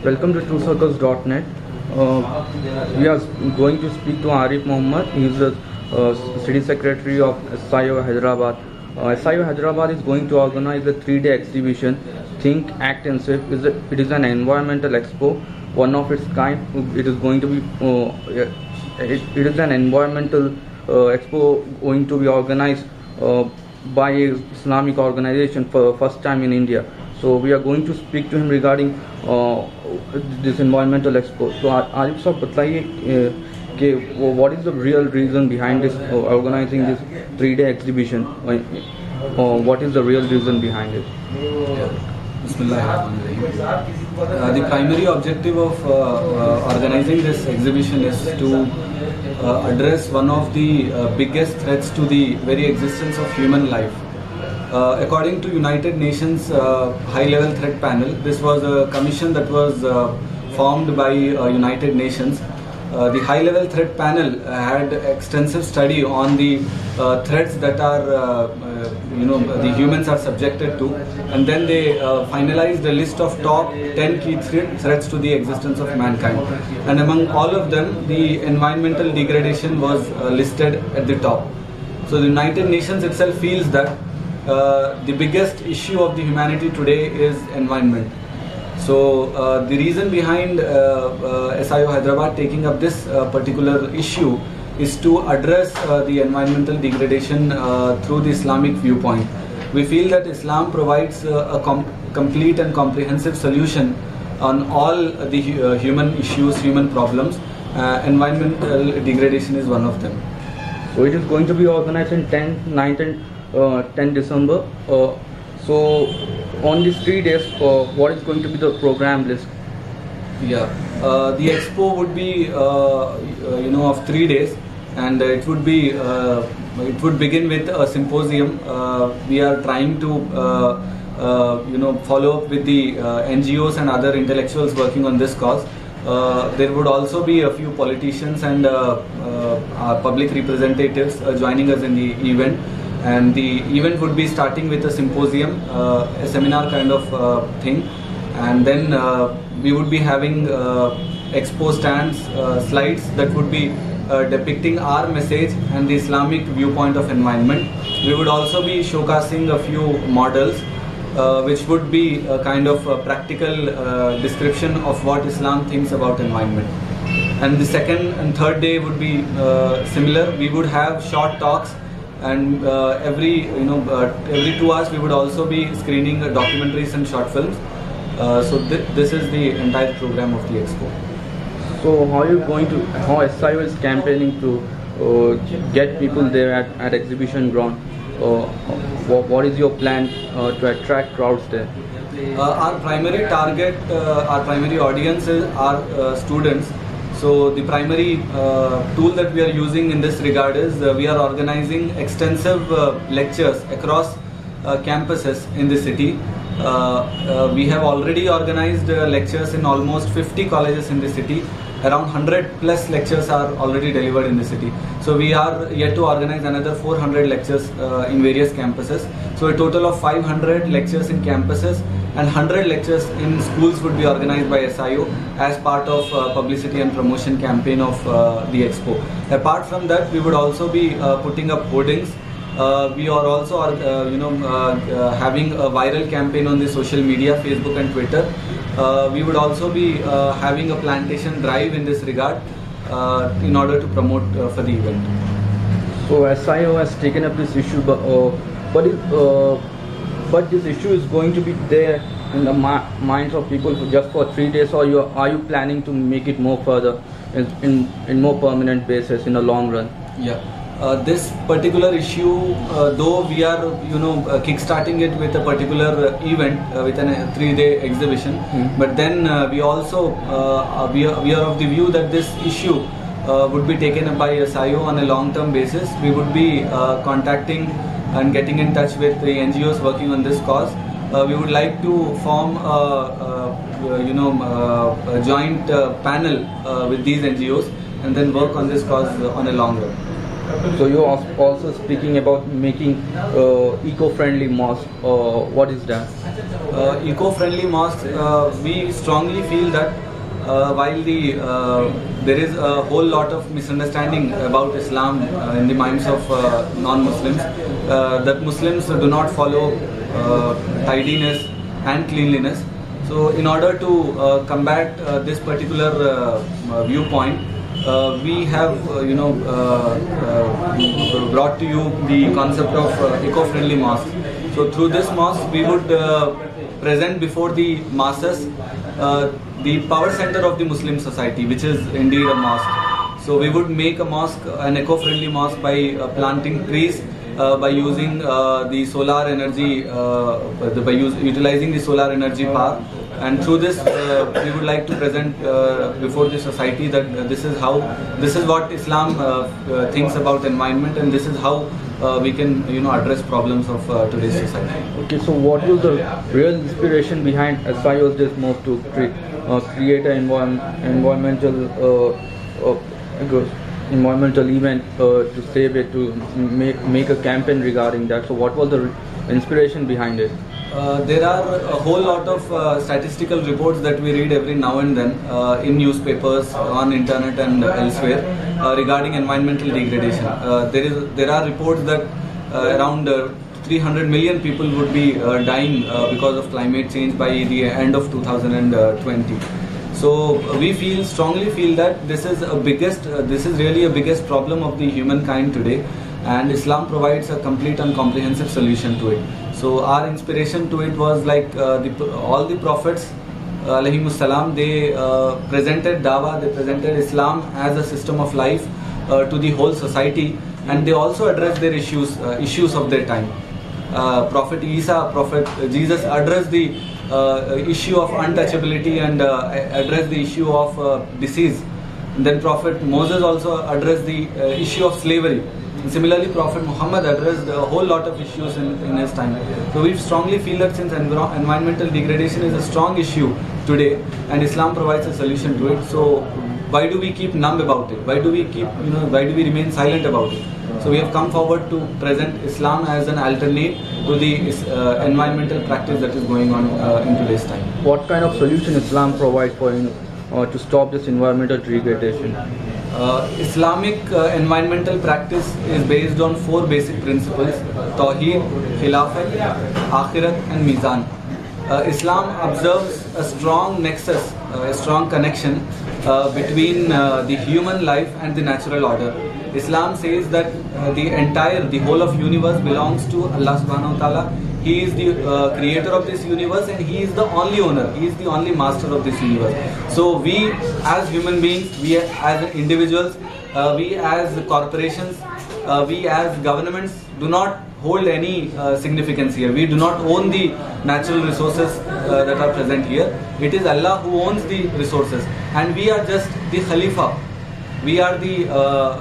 Welcome to TrueCircles.net. We are going to speak to Arifuddin Mohammed. He is the City Secretary of SIO Hyderabad. SIO Hyderabad is going to organize a 3-day exhibition, Think, Act and Save. It is an environmental expo, one of its kind. It is going to be it is an environmental expo going to be organized by Islamic Organization for first time in India. So we are going to speak to him regarding this environmental expo. So Arif sir, बताइए what is the real reason behind this organizing this 3-day exhibition? What is the real reason behind it? The primary objective of organizing this exhibition is to address one of the biggest threats to the very existence of human life. According to United Nations High-Level Threat Panel, this was a commission that was formed by United Nations. The High-Level Threat Panel had extensive study on the threats that are, the humans are subjected to, and then they finalized a list of top 10 key threats to the existence of mankind. And among all of them, the environmental degradation was listed at the top. So the United Nations itself feels that the biggest issue of the humanity today is environment. So the reason behind SIO Hyderabad taking up this particular issue is to address the environmental degradation through the Islamic viewpoint. We feel that Islam provides a complete and comprehensive solution on all the human issues, human problems. Environmental degradation is one of them. So it is going to be organized in 10th, 9th and 10 December. So on these 3 days, what is going to be the program list? Yeah, the expo would be of 3 days, and it would begin with a symposium. We are trying to follow up with the NGOs and other intellectuals working on this cause. There would also be a few politicians and public representatives joining us in the event. And the event would be starting with a symposium, a seminar kind of thing, and then we would be having expo stands, slides that would be depicting our message and the Islamic viewpoint of environment. We would also be showcasing a few models which would be a kind of a practical description of what Islam thinks about environment. And the second and third day would be similar. We would have short talks, and every 2 hours we would also be screening documentaries and short films. So this is the entire program of the expo. So how SIO is campaigning to get people there at Exhibition Ground? What is your plan to attract crowds there? Our primary target, our primary audience are students. So the primary tool that we are using in this regard is we are organizing extensive lectures across campuses in the city. We have already organized lectures in almost 50 colleges in the city. Around 100 plus lectures are already delivered in the city. So we are yet to organize another 400 lectures in various campuses. So a total of 500 lectures in campuses and 100 lectures in schools would be organized by SIO as part of publicity and promotion campaign of the expo. Apart from that, we would also be putting up hoardings. We are also having a viral campaign on the social media, Facebook and Twitter. We would also be having a plantation drive in this regard in order to promote for the event. So SIO has taken up this issue, but this issue is going to be there in the minds of people just for 3 days, or are you planning to make it more further in more permanent basis in the long run? Yeah. This particular issue, though we are kickstarting it with a particular event with a 3-day exhibition, but then we also we are of the view that this issue would be taken up by SIO on a long-term basis. We would be contacting and getting in touch with the NGOs working on this cause. We would like to form a joint panel with these NGOs and then work on this cause on a long run. So you are also speaking about making eco-friendly mosque. What is that? Eco-friendly mosques, we strongly feel that while there is a whole lot of misunderstanding about Islam in the minds of non-Muslims, that Muslims do not follow tidiness and cleanliness. So in order to combat this particular viewpoint, we have brought to you the concept of eco-friendly mosque. So through this mosque we would present before the masses the power center of the Muslim society, which is indeed a mosque. So we would make a mosque, an eco-friendly mosque, by planting trees, by using the solar energy, utilizing the solar energy power. And through this, we would like to present before the society that this is what Islam thinks about environment, and this is how we can address problems of today's society. Okay, so what was the real inspiration behind SIO's this move to create an environmental event to save it, to make a campaign regarding that? So what was the inspiration behind it? There are a whole lot of statistical reports that we read every now and then in newspapers, on internet and elsewhere regarding environmental degradation. There are reports that around 300 million people would be dying because of climate change by the end of 2020. So we strongly feel that this is really a biggest problem of the humankind today, and Islam provides a complete and comprehensive solution to it. So our inspiration to it was like all the prophets alayhimus salam, they presented Dawah, they presented Islam as a system of life to the whole society, and they also addressed their issues of their time. Prophet Isa, Prophet Jesus addressed the issue of untouchability and addressed the issue of disease. And then Prophet Moses also addressed the issue of slavery. And similarly, Prophet Muhammad addressed a whole lot of issues in his time. So we strongly feel that since environmental degradation is a strong issue today, and Islam provides a solution to it, so why do we keep numb about it? Why do we remain silent about it? So we have come forward to present Islam as an alternate to the environmental practice that is going on in today's time. What kind of solution Islam provides for to stop this environmental degradation? Islamic environmental practice is based on 4 basic principles: Tawheed, Khilafat, Akhirat and Mizan. Islam observes a strong nexus, a strong connection between the human life and the natural order. Islam says that the whole of universe belongs to Allah subhanahu wa ta'ala. He is the creator of this universe, and He is the only owner, He is the only master of this universe. So we as human beings, we as individuals, we as corporations, we as governments do not hold any significance here. We do not own the natural resources that are present here. It is Allah who owns the resources, and we are just the Khalifa. We are the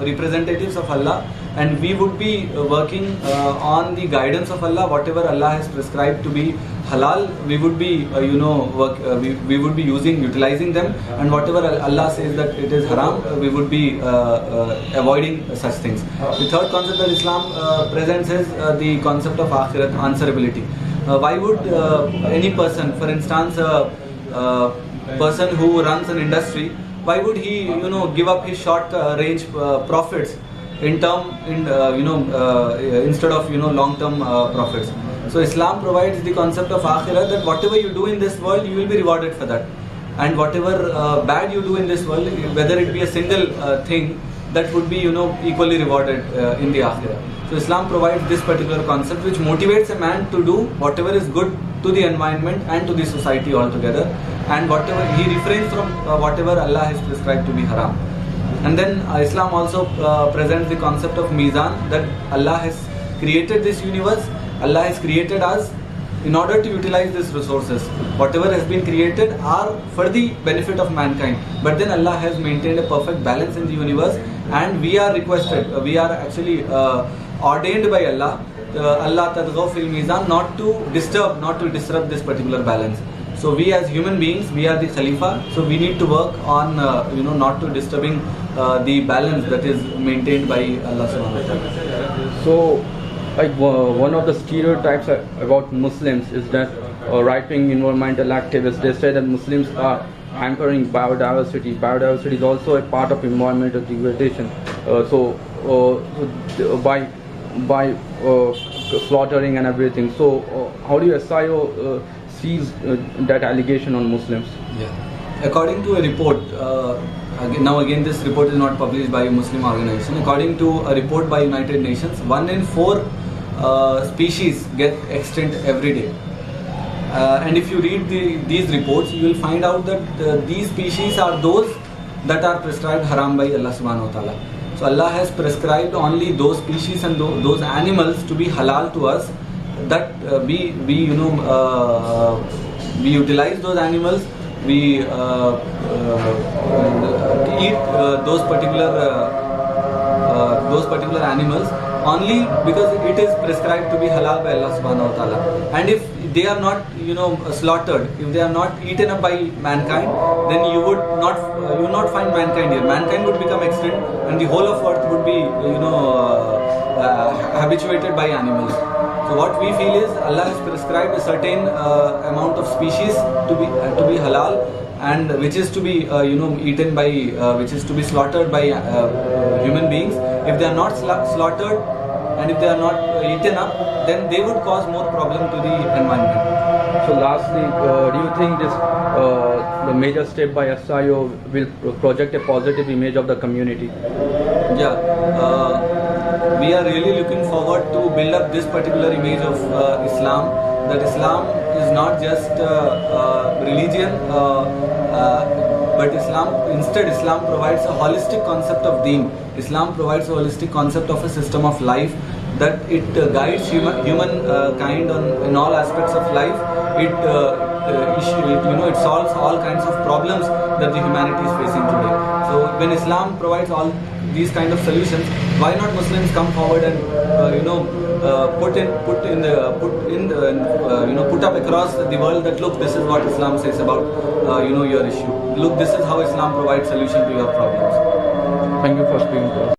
representatives of Allah, and we would be working on the guidance of Allah. Whatever Allah has prescribed to be halal, we would be we would be utilizing them, and whatever Allah says that it is haram, we would be avoiding such things. The third concept that Islam presents is the concept of akhirat, answerability. Why would any person, for instance, a person who runs an industry, why would he give up his short range profits instead of long term profits? So Islam provides the concept of akhirah, that whatever you do in this world, you will be rewarded for that, and whatever bad you do in this world, whether it be a single thing, that would be equally rewarded in the akhirah. So Islam provides this particular concept, which motivates a man to do whatever is good to the environment and to the society altogether, and whatever he refrains from whatever Allah has prescribed to be haram. And then Islam also presents the concept of mizan, that Allah has created this universe, Allah has created us in order to utilize these resources. Whatever has been created are for the benefit of mankind, but then Allah has maintained a perfect balance in the universe, and we are requested, we are actually ordained by Allah, Allah tadghaw fil mizan, not to disturb, not to disrupt this particular balance. So we as human beings, we are the Khalifa. So we need to work on not to disturbing the balance that is maintained by Allah Subhanahu wa Taala. So, like one of the stereotypes about Muslims is that right-wing environmental activists, they say that Muslims are hampering biodiversity. Biodiversity is also a part of environmental degradation. By slaughtering and everything. So, how do you SIO sees that allegation on Muslims? Yeah. According to a report, again this report is not published by a Muslim organization. According to a report by United Nations, 1 in 4 species get extinct every day. And if you read these reports, you will find out that these species are those that are prescribed haram by Allah Subhanahu wa Taala. So Allah has prescribed only those species and those animals to be halal to us, that we utilize those animals, we eat those particular animals only because it is prescribed to be halal by Allah Subhanahu wa Taala. And if they are not slaughtered, if they are not eaten up by mankind, then you would not find mankind here. Mankind would become extinct and the whole of earth would be habituated by animals. So what we feel is Allah has prescribed a certain amount of species to be halal, and which is to be eaten by which is to be slaughtered by human beings. If they are not slaughtered and if they are not eaten up, then they would cause more problem to the environment. So lastly, do you think this the major step by SIO will project a positive image of the community? Yeah, we are really looking forward to build up this particular image of Islam, that Islam is not just religion, but Islam provides a holistic concept of deen. Islam provides a holistic concept of a system of life, that it guides human kind in all aspects of life. It solves all kinds of problems that the humanity is facing today. So when Islam provides all these kind of solutions, why not Muslims come forward and put up across the world that look, this is what Islam says about your issue. Look, this is how Islam provides solution to your problems. Thank you for speaking to us.